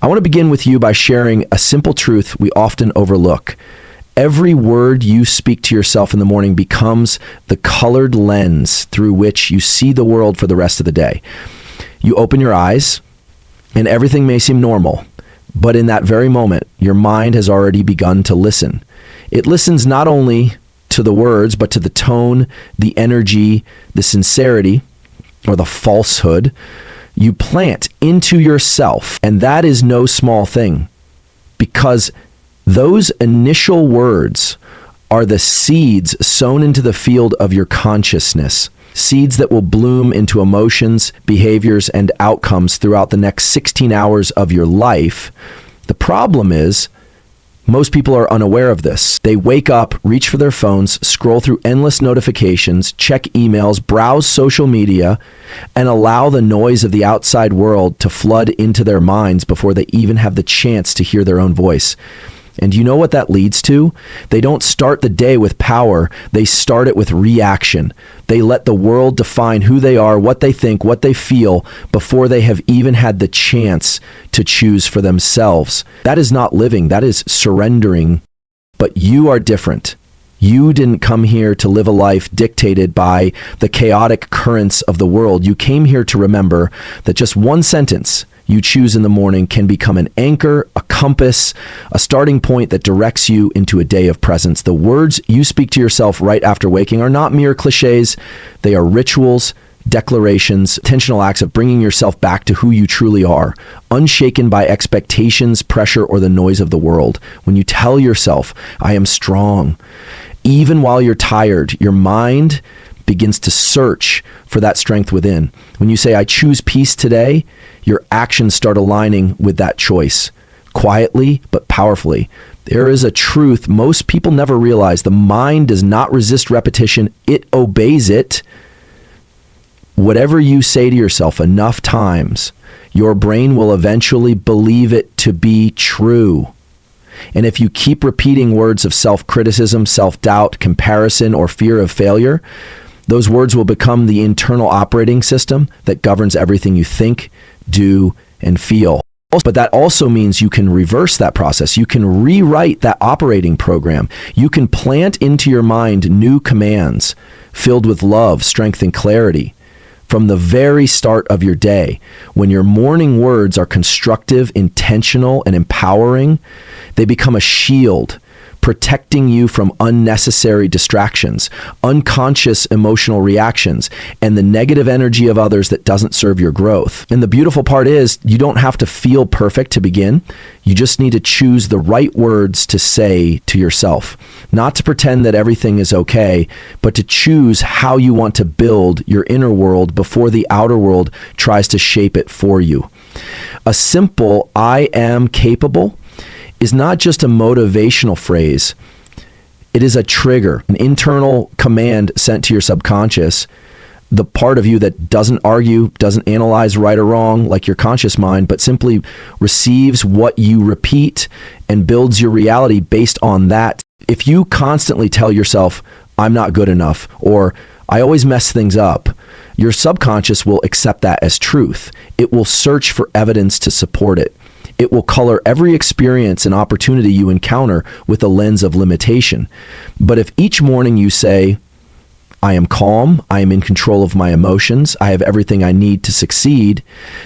I want to begin with you by sharing a simple truth we often overlook. Every word you speak to yourself in the morning becomes the colored lens through which you see the world for the rest of the day. You open your eyes, and everything may seem normal, but in that very moment, your mind has already begun to listen. It listens not only to the words, but to the tone, the energy, the sincerity, or the falsehood you plant into yourself. And that is no small thing, because those initial words are the seeds sown into the field of your consciousness, seeds that will bloom into emotions, behaviors, and outcomes throughout the next 16 hours of your life. The problem is, most people are unaware of this. They wake up, reach for their phones, scroll through endless notifications, check emails, browse social media, and allow the noise of the outside world to flood into their minds before they even have the chance to hear their own voice. And you know what that leads to? They don't start the day with power. They start it with reaction. They let the world define who they are, what they think, what they feel, before they have even had the chance to choose for themselves. That is not living. That is surrendering. But you are different. You didn't come here to live a life dictated by the chaotic currents of the world. You came here to remember that just one sentence you choose in the morning can become an anchor, a compass, a starting point that directs you into a day of presence. The words you speak to yourself right after waking are not mere cliches. They are rituals, declarations, intentional acts of bringing yourself back to who you truly are, unshaken by expectations, pressure, or the noise of the world. When you tell yourself, I am strong, even while you're tired, your mind begins to search for that strength within. When you say, I choose peace today, your actions start aligning with that choice, quietly but powerfully. There is a truth most people never realize. The mind does not resist repetition, it obeys it. Whatever you say to yourself enough times, your brain will eventually believe it to be true. And if you keep repeating words of self-criticism, self-doubt, comparison, or fear of failure, those words will become the internal operating system that governs everything you think, do, and feel. But that also means you can reverse that process. You can rewrite that operating program. You can plant into your mind new commands filled with love, strength, and clarity from the very start of your day. When your morning words are constructive, intentional, and empowering, they become a shield protecting you from unnecessary distractions, unconscious emotional reactions, and the negative energy of others that doesn't serve your growth. And the beautiful part is, you don't have to feel perfect to begin. You just need to choose the right words to say to yourself. Not to pretend that everything is okay, but to choose how you want to build your inner world before the outer world tries to shape it for you. A simple, I am capable, is not just a motivational phrase. It is a trigger, an internal command sent to your subconscious, the part of you that doesn't argue, doesn't analyze right or wrong like your conscious mind, but simply receives what you repeat and builds your reality based on that. If you constantly tell yourself, I'm not good enough, or I always mess things up, your subconscious will accept that as truth. It will search for evidence to support it. It will color every experience and opportunity you encounter with a lens of limitation. But if each morning you say, I am calm, I am in control of my emotions, I have everything I need to succeed,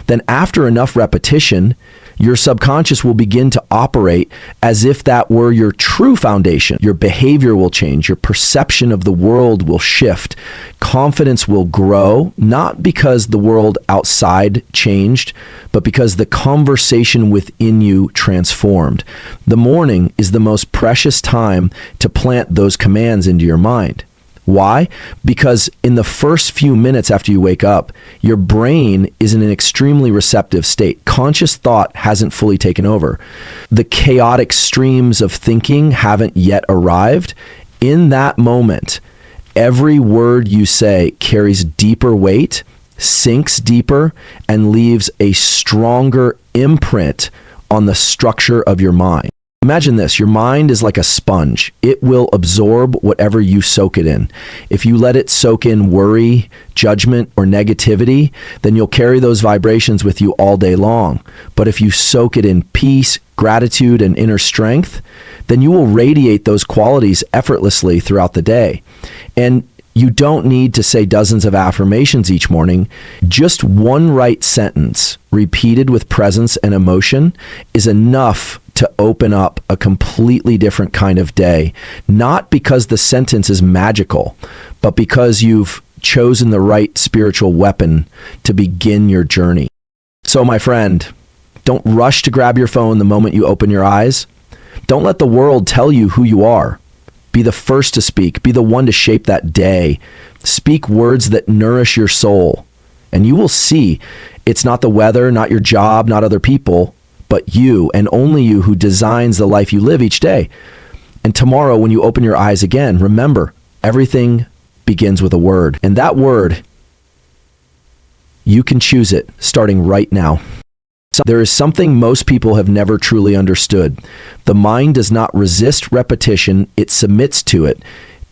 then after enough repetition, your subconscious will begin to operate as if that were your true foundation. Your behavior will change. Your perception of the world will shift. Confidence will grow, not because the world outside changed, but because the conversation within you transformed. The morning is the most precious time to plant those commands into your mind. Why? Because in the first few minutes after you wake up, your brain is in an extremely receptive state. Conscious thought hasn't fully taken over. The chaotic streams of thinking haven't yet arrived. In that moment, every word you say carries deeper weight, sinks deeper, and leaves a stronger imprint on the structure of your mind. Imagine this, your mind is like a sponge. It will absorb whatever you soak it in. If you let it soak in worry, judgment, or negativity, then you'll carry those vibrations with you all day long. But if you soak it in peace, gratitude, and inner strength, then you will radiate those qualities effortlessly throughout the day. And you don't need to say dozens of affirmations each morning. Just one right sentence, repeated with presence and emotion, is enough to open up a completely different kind of day. Not because the sentence is magical, but because you've chosen the right spiritual weapon to begin your journey. So, my friend, don't rush to grab your phone the moment you open your eyes. Don't let the world tell you who you are. Be the first to speak. Be the one to shape that day. Speak words that nourish your soul. And you will see it's not the weather, not your job, not other people, but you and only you who designs the life you live each day. And tomorrow, when you open your eyes again, remember, everything begins with a word. And that word, you can choose it starting right now. There is something most people have never truly understood. The mind does not resist repetition, it submits to it.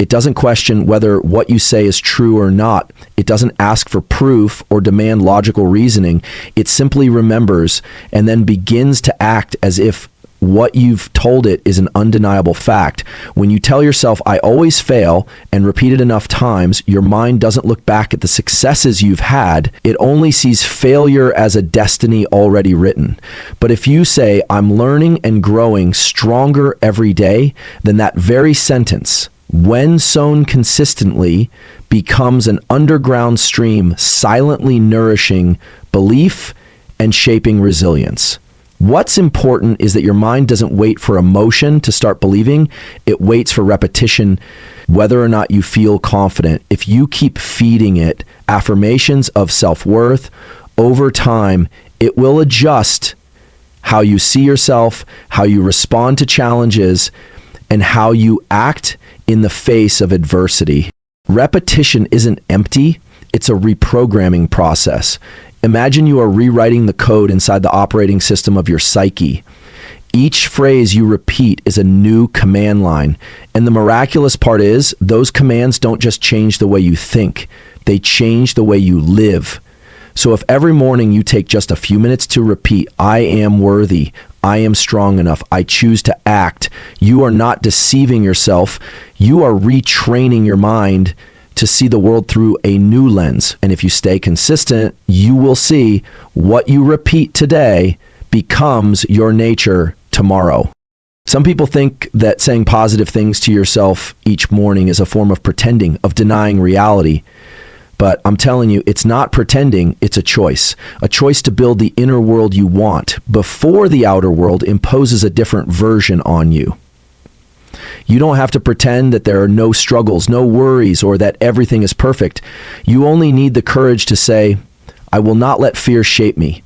It doesn't question whether what you say is true or not. It doesn't ask for proof or demand logical reasoning. It simply remembers and then begins to act as if what you've told it is an undeniable fact. When you tell yourself, I always fail, and repeat it enough times, your mind doesn't look back at the successes you've had. It only sees failure as a destiny already written. But if you say, I'm learning and growing stronger every day, then that very sentence, when sown consistently, becomes an underground stream silently nourishing belief and shaping resilience. What's important is that your mind doesn't wait for emotion to start believing. It waits for repetition, whether or not you feel confident. If you keep feeding it affirmations of self-worth, over time, it will adjust how you see yourself, how you respond to challenges, and how you act in the face of adversity. Repetition isn't empty. It's a reprogramming process. Imagine you are rewriting the code inside the operating system of your psyche. Each phrase you repeat is a new command line. And the miraculous part is, those commands don't just change the way you think, they change the way you live. So if every morning you take just a few minutes to repeat, I am worthy, I am strong enough, I choose to act, you are not deceiving yourself, you are retraining your mind to see the world through a new lens. And if you stay consistent, you will see what you repeat today becomes your nature tomorrow. Some people think that saying positive things to yourself each morning is a form of pretending, of denying reality. But I'm telling you, it's not pretending, it's a choice to build the inner world you want before the outer world imposes a different version on you. You don't have to pretend that there are no struggles, no worries, or that everything is perfect. You only need the courage to say, I will not let fear shape me.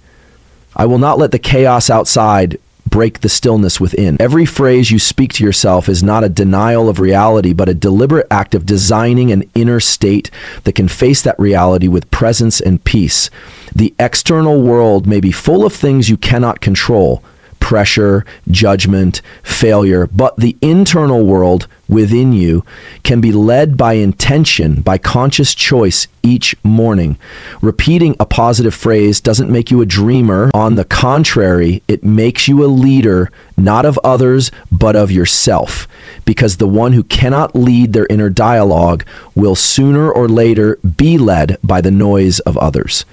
I will not let the chaos outside break the stillness within. Every phrase you speak to yourself is not a denial of reality, but a deliberate act of designing an inner state that can face that reality with presence and peace. The external world may be full of things you cannot control, pressure, judgment, failure, but the internal world within you can be led by intention, by conscious choice each morning. Repeating a positive phrase doesn't make you a dreamer. On the contrary, it makes you a leader, not of others, but of yourself. Because the one who cannot lead their inner dialogue will sooner or later be led by the noise of others.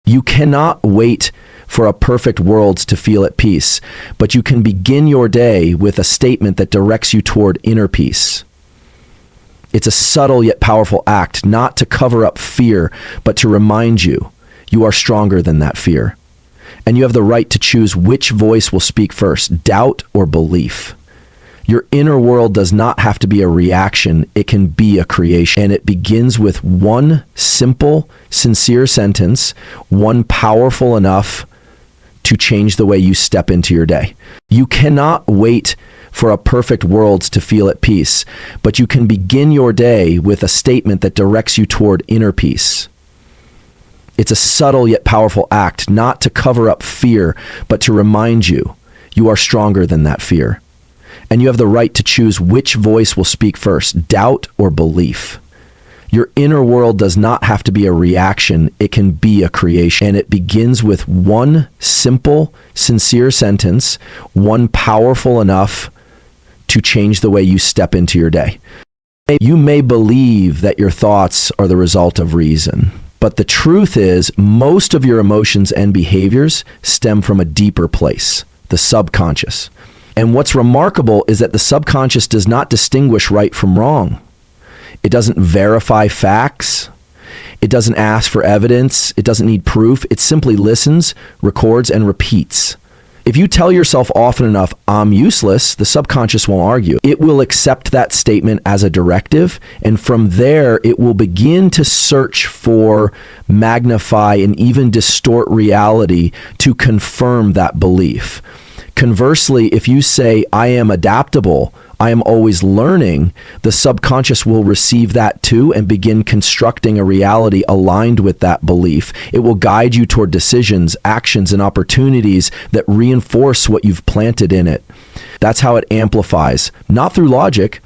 You cannot wait for a perfect world to feel at peace, but you can begin your day with a statement that directs you toward inner peace. It's a subtle yet powerful act, not to cover up fear, but to remind you you are stronger than that fear. And you have the right to choose which voice will speak first, doubt or belief. Your inner world does not have to be a reaction, it can be a creation. And it begins with one simple, sincere sentence, one powerful enough to change the way you step into your day. You cannot wait for a perfect world to feel at peace, but you can begin your day with a statement that directs you toward inner peace. It's a subtle yet powerful act, not to cover up fear, but to remind you you are stronger than that fear. And you have the right to choose which voice will speak first, doubt or belief. Your inner world does not have to be a reaction. It can be a creation. And it begins with one simple, sincere sentence, one powerful enough to change the way you step into your day. You may believe that your thoughts are the result of reason, but the truth is most of your emotions and behaviors stem from a deeper place, the subconscious. And what's remarkable is that the subconscious does not distinguish right from wrong. It doesn't verify facts. It doesn't ask for evidence. It doesn't need proof. It simply listens, records, and repeats. If you tell yourself often enough, I'm useless, the subconscious won't argue. It will accept that statement as a directive, and from there, it will begin to search for, magnify, and even distort reality to confirm that belief. Conversely, if you say, I am adaptable, I am always learning, the subconscious will receive that too and begin constructing a reality aligned with that belief. It will guide you toward decisions, actions, and opportunities that reinforce what you've planted in it. That's how it amplifies, not through logic,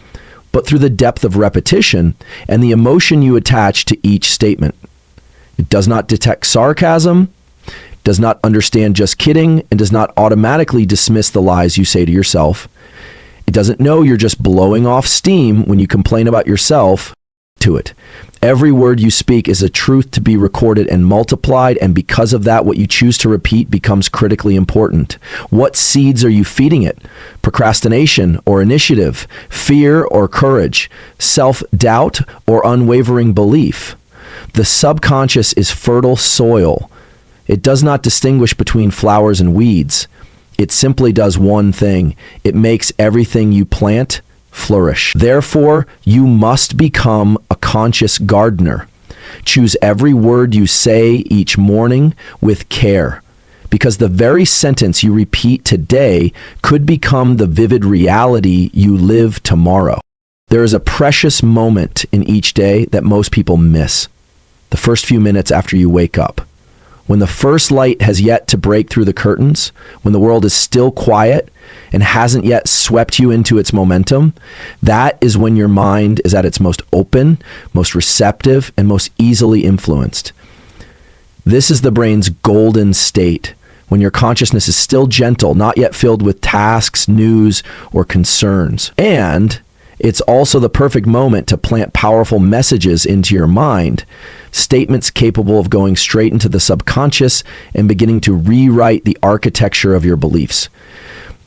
but through the depth of repetition and the emotion you attach to each statement. It does not detect sarcasm, does not understand just kidding, and does not automatically dismiss the lies you say to yourself. It doesn't know you're just blowing off steam when you complain about yourself to it. Every word you speak is a truth to be recorded and multiplied, and because of that, what you choose to repeat becomes critically important. What seeds are you feeding it? Procrastination or initiative, fear or courage, self-doubt or unwavering belief? The subconscious is fertile soil. It does not distinguish between flowers and weeds. It simply does one thing. It makes everything you plant flourish. Therefore, you must become a conscious gardener. Choose every word you say each morning with care, because the very sentence you repeat today could become the vivid reality you live tomorrow. There is a precious moment in each day that most people miss. The first few minutes after you wake up. When the first light has yet to break through the curtains, when the world is still quiet and hasn't yet swept you into its momentum, that is when your mind is at its most open, most receptive, and most easily influenced. This is the brain's golden state, when your consciousness is still gentle, not yet filled with tasks, news, or concerns. And it's also the perfect moment to plant powerful messages into your mind, statements capable of going straight into the subconscious and beginning to rewrite the architecture of your beliefs.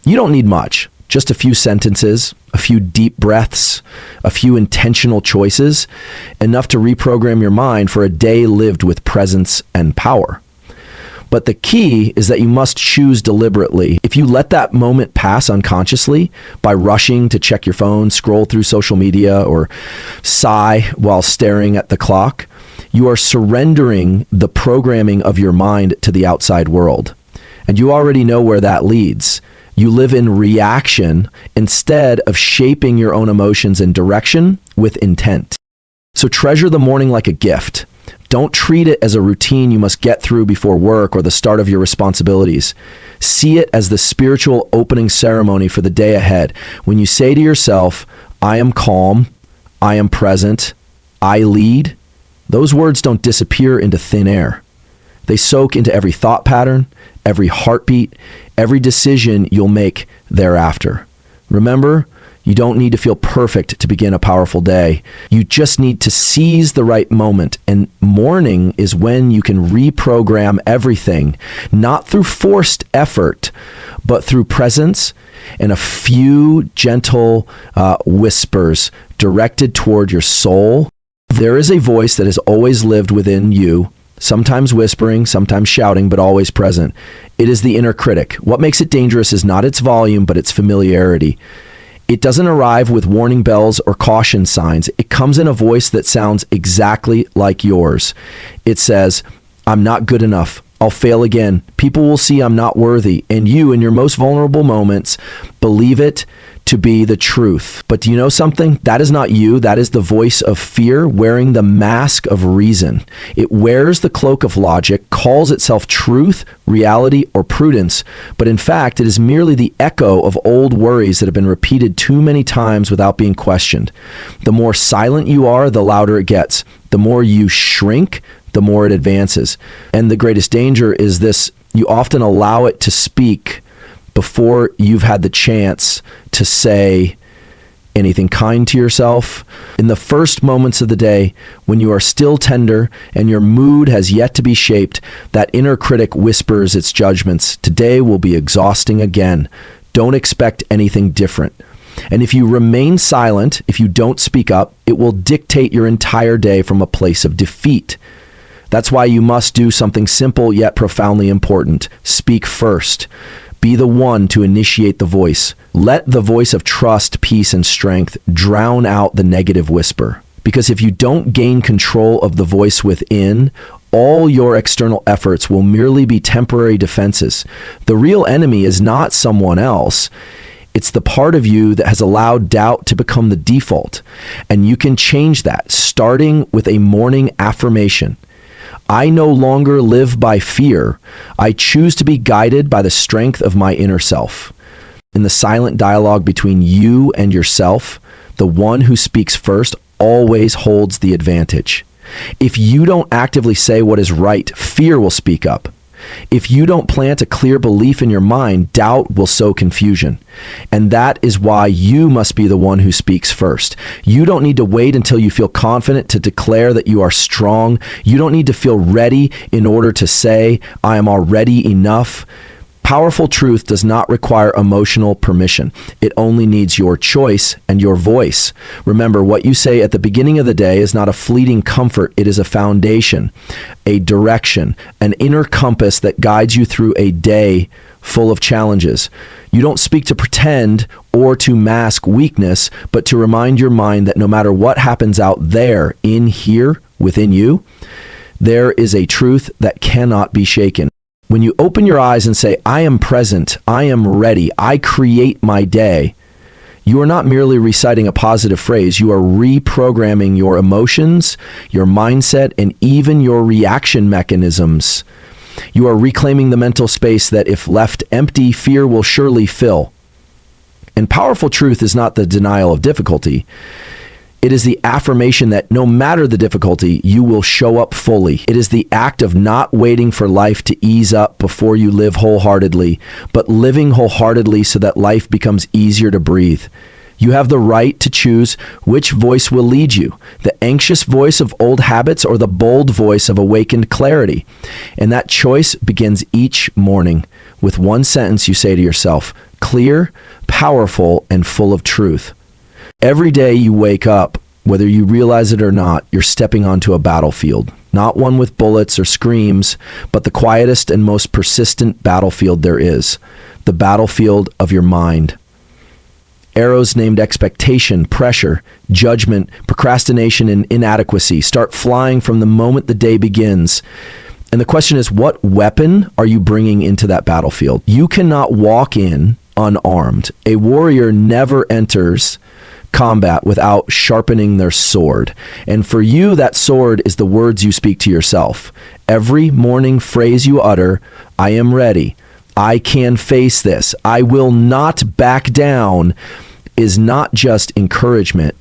You don't need much, just a few sentences, a few deep breaths, a few intentional choices, enough to reprogram your mind for a day lived with presence and power. But the key is that you must choose deliberately. If you let that moment pass unconsciously by rushing to check your phone, scroll through social media, or sigh while staring at the clock, you are surrendering the programming of your mind to the outside world. And you already know where that leads. You live in reaction instead of shaping your own emotions and direction with intent. So treasure the morning like a gift. Don't treat it as a routine you must get through before work or the start of your responsibilities. See it as the spiritual opening ceremony for the day ahead. When you say to yourself, I am calm, I am present, I lead, those words don't disappear into thin air. They soak into every thought pattern, every heartbeat, every decision you'll make thereafter. Remember, you don't need to feel perfect to begin a powerful day. You just need to seize the right moment. And morning is when you can reprogram everything, not through forced effort, but through presence and a few gentle whispers directed toward your soul. There is a voice that has always lived within you, sometimes whispering, sometimes shouting, but always present. It is the inner critic. What makes it dangerous is not its volume, but its familiarity. It doesn't arrive with warning bells or caution signs. It comes in a voice that sounds exactly like yours. It says, I'm not good enough. I'll fail again. People will see I'm not worthy. And you, in your most vulnerable moments, believe it to be the truth. But do you know something? That is not you. That is the voice of fear wearing the mask of reason. It wears the cloak of logic, calls itself truth, reality, or prudence. But in fact, it is merely the echo of old worries that have been repeated too many times without being questioned. The more silent you are, the louder it gets. The more you shrink, the more it advances. And the greatest danger is this: you often allow it to speak before you've had the chance to say anything kind to yourself. In the first moments of the day, when you are still tender and your mood has yet to be shaped, that inner critic whispers its judgments. Today will be exhausting again. Don't expect anything different. And if you remain silent, if you don't speak up, it will dictate your entire day from a place of defeat. That's why you must do something simple yet profoundly important. Speak first. Be the one to initiate the voice. Let the voice of trust, peace, and strength drown out the negative whisper. Because if you don't gain control of the voice within, all your external efforts will merely be temporary defenses. The real enemy is not someone else. It's the part of you that has allowed doubt to become the default. And you can change that, starting with a morning affirmation. I no longer live by fear. I choose to be guided by the strength of my inner self. In the silent dialogue between you and yourself, the one who speaks first always holds the advantage. If you don't actively say what is right, fear will speak up. If you don't plant a clear belief in your mind, doubt will sow confusion. And that is why you must be the one who speaks first. You don't need to wait until you feel confident to declare that you are strong. You don't need to feel ready in order to say, I am already enough. Powerful truth does not require emotional permission. It only needs your choice and your voice. Remember, what you say at the beginning of the day is not a fleeting comfort. It is a foundation, a direction, an inner compass that guides you through a day full of challenges. You don't speak to pretend or to mask weakness, but to remind your mind that no matter what happens out there, in here, within you, there is a truth that cannot be shaken. When you open your eyes and say, I am present, I am ready, I create my day, you are not merely reciting a positive phrase. You are reprogramming your emotions, your mindset, and even your reaction mechanisms. You are reclaiming the mental space that, if left empty, fear will surely fill. And powerful truth is not the denial of difficulty. It is the affirmation that no matter the difficulty, you will show up fully. It is the act of not waiting for life to ease up before you live wholeheartedly, but living wholeheartedly so that life becomes easier to breathe. You have the right to choose which voice will lead you, the anxious voice of old habits or the bold voice of awakened clarity. And that choice begins each morning with one sentence you say to yourself: clear, powerful, and full of truth. Every day you wake up, whether you realize it or not, you're stepping onto a battlefield. Not one with bullets or screams, but the quietest and most persistent battlefield there is. The battlefield of your mind. Arrows named expectation, pressure, judgment, procrastination, and inadequacy start flying from the moment the day begins. And the question is, what weapon are you bringing into that battlefield? You cannot walk in unarmed. A warrior never enters combat without sharpening their sword. And for you, that sword is the words you speak to yourself. Every morning phrase you utter: I am ready, I can face this, I will not back down, is not just encouragement.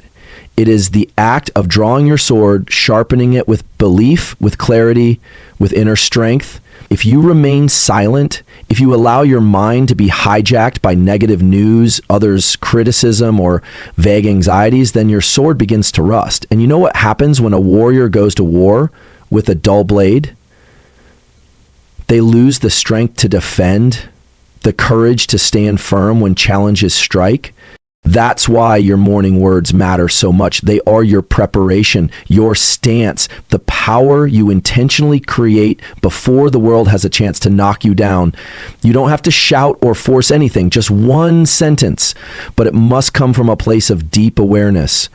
It is the act of drawing your sword, sharpening it with belief, with clarity, with inner strength. If you remain silent, if you allow your mind to be hijacked by negative news, others' criticism, or vague anxieties, then your sword begins to rust. And you know what happens when a warrior goes to war with a dull blade? They lose the strength to defend, the courage to stand firm when challenges strike. That's why your morning words matter so much. They are your preparation, your stance, the power you intentionally create before the world has a chance to knock you down. You don't have to shout or force anything, just one sentence, but it must come from a place of deep awareness.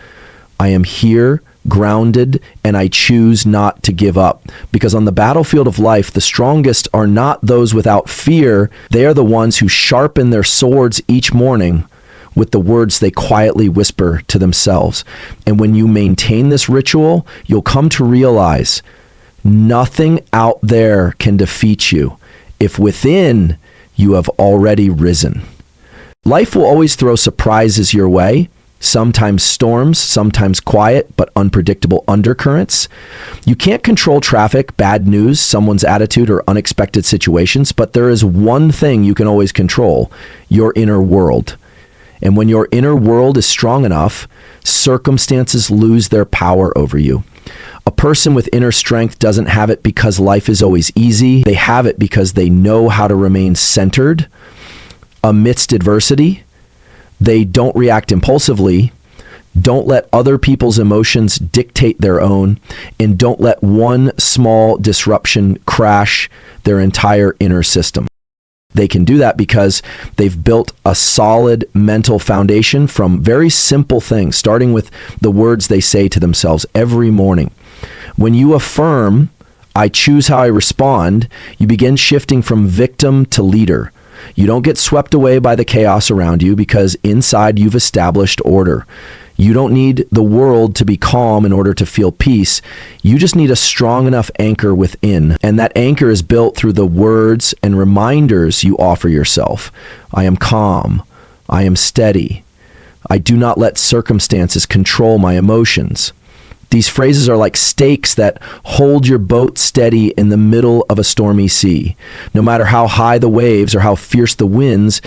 I am here grounded, and I choose not to give up. Because on the battlefield of life, the strongest are not those without fear. They are the ones who sharpen their swords each morning with the words they quietly whisper to themselves. And when you maintain this ritual, you'll come to realize nothing out there can defeat you if within you have already risen. Life will always throw surprises your way, sometimes storms, sometimes quiet but unpredictable undercurrents. You can't control traffic, bad news, someone's attitude, or unexpected situations, but there is one thing you can always control: your inner world. And when your inner world is strong enough, circumstances lose their power over you. A person with inner strength doesn't have it because life is always easy. They have it because they know how to remain centered amidst adversity. They don't react impulsively, don't let other people's emotions dictate their own, and don't let one small disruption crash their entire inner system. They can do that because they've built a solid mental foundation from very simple things, starting with the words they say to themselves every morning. When you affirm, "I choose how I respond," you begin shifting from victim to leader. You don't get swept away by the chaos around you because inside you've established order. You don't need the world to be calm in order to feel peace. You just need a strong enough anchor within. And that anchor is built through the words and reminders you offer yourself. I am calm. I am steady. I do not let circumstances control my emotions. These phrases are like stakes that hold your boat steady in the middle of a stormy sea. No matter how high the waves or how fierce the winds,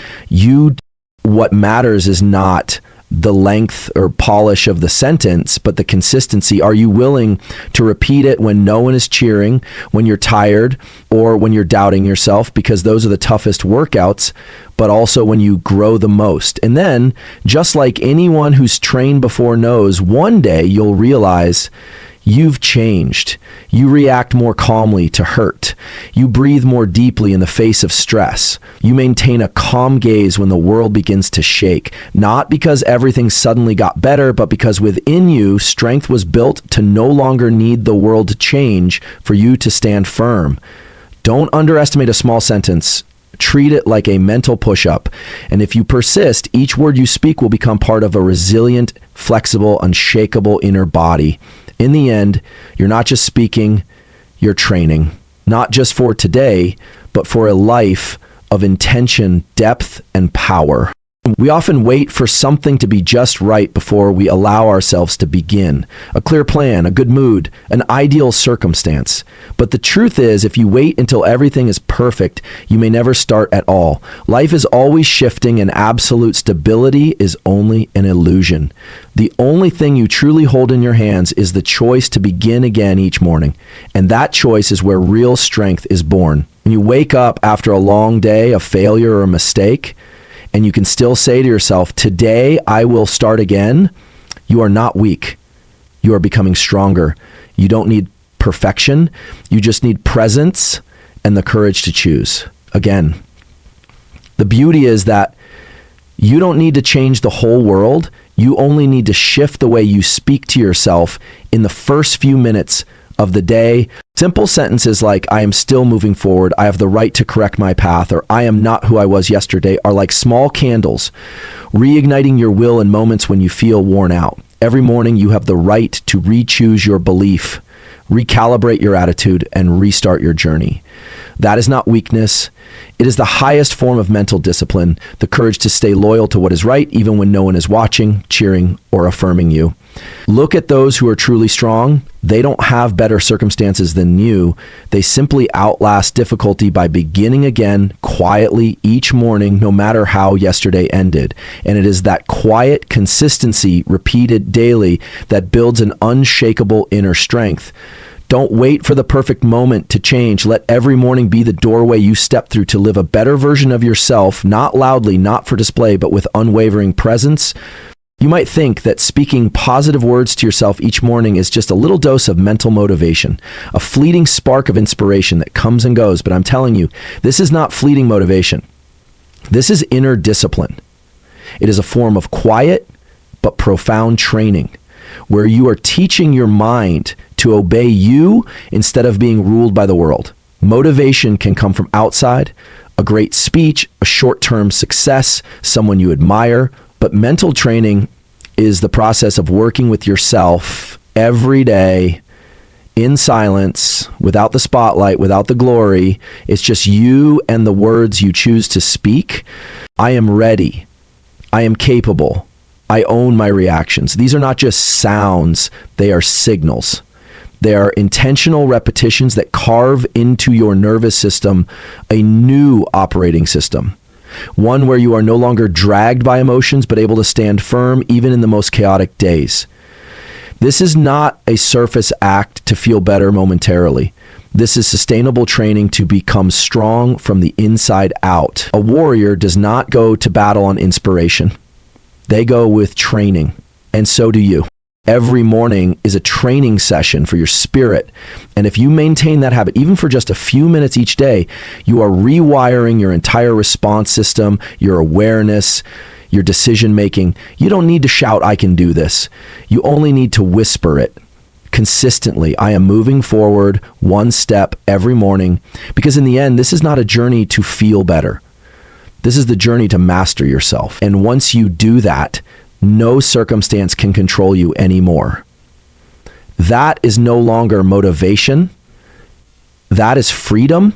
what matters is not the length or polish of the sentence, but the consistency. Are you willing to repeat it when no one is cheering, when you're tired, or when you're doubting yourself? Because those are the toughest workouts, but also when you grow the most. And then, just like anyone who's trained before knows, one day you'll realize you've changed. You react more calmly to hurt. You breathe more deeply in the face of stress. You maintain a calm gaze when the world begins to shake, not because everything suddenly got better, but because within you, strength was built to no longer need the world to change for you to stand firm. Don't underestimate a small sentence. Treat it like a mental push-up. And if you persist, each word you speak will become part of a resilient, flexible, unshakable inner body. In the end, you're not just speaking, you're training. Not just for today, but for a life of intention, depth, and power. We often wait for something to be just right before we allow ourselves to begin. A clear plan, a good mood, an ideal circumstance. But the truth is, if you wait until everything is perfect, you may never start at all. Life is always shifting, and absolute stability is only an illusion. The only thing you truly hold in your hands is the choice to begin again each morning. And that choice is where real strength is born. When you wake up after a long day, a failure, or a mistake, and you can still say to yourself, today I will start again, you are not weak. You are becoming stronger. You don't need perfection. You just need presence and the courage to choose. Again, the beauty is that you don't need to change the whole world. You only need to shift the way you speak to yourself in the first few minutes of the day. Simple sentences like, I am still moving forward, I have the right to correct my path, or I am not who I was yesterday, are like small candles, reigniting your will in moments when you feel worn out. Every morning you have the right to re-choose your belief, recalibrate your attitude, and restart your journey. That is not weakness. It is the highest form of mental discipline, the courage to stay loyal to what is right, even when no one is watching, cheering, or affirming you. Look at those who are truly strong. They don't have better circumstances than you. They simply outlast difficulty by beginning again quietly each morning, no matter how yesterday ended. And it is that quiet consistency repeated daily that builds an unshakable inner strength. Don't wait for the perfect moment to change. Let every morning be the doorway you step through to live a better version of yourself, not loudly, not for display, but with unwavering presence. You might think that speaking positive words to yourself each morning is just a little dose of mental motivation, a fleeting spark of inspiration that comes and goes. But I'm telling you, this is not fleeting motivation. This is inner discipline. It is a form of quiet but profound training. where you are teaching your mind to obey you instead of being ruled by the world. Motivation can come from outside, a great speech, a short-term success, someone you admire, but mental training is the process of working with yourself every day in silence, without the spotlight, without the glory. It's just you and the words you choose to speak. I am ready. I am capable. I own my reactions. These are not just sounds, they are signals. They are intentional repetitions that carve into your nervous system a new operating system. One where you are no longer dragged by emotions, but able to stand firm even in the most chaotic days. This is not a surface act to feel better momentarily. This is sustainable training to become strong from the inside out. A warrior does not go to battle on inspiration. They go with training, and so do you. Every morning is a training session for your spirit. And if you maintain that habit, even for just a few minutes each day, you are rewiring your entire response system, your awareness, your decision making. You don't need to shout, "I can do this." You only need to whisper it consistently. I am moving forward one step every morning, because in the end, this is not a journey to feel better. This is the journey to master yourself. And once you do that, no circumstance can control you anymore. That is no longer motivation. That is freedom.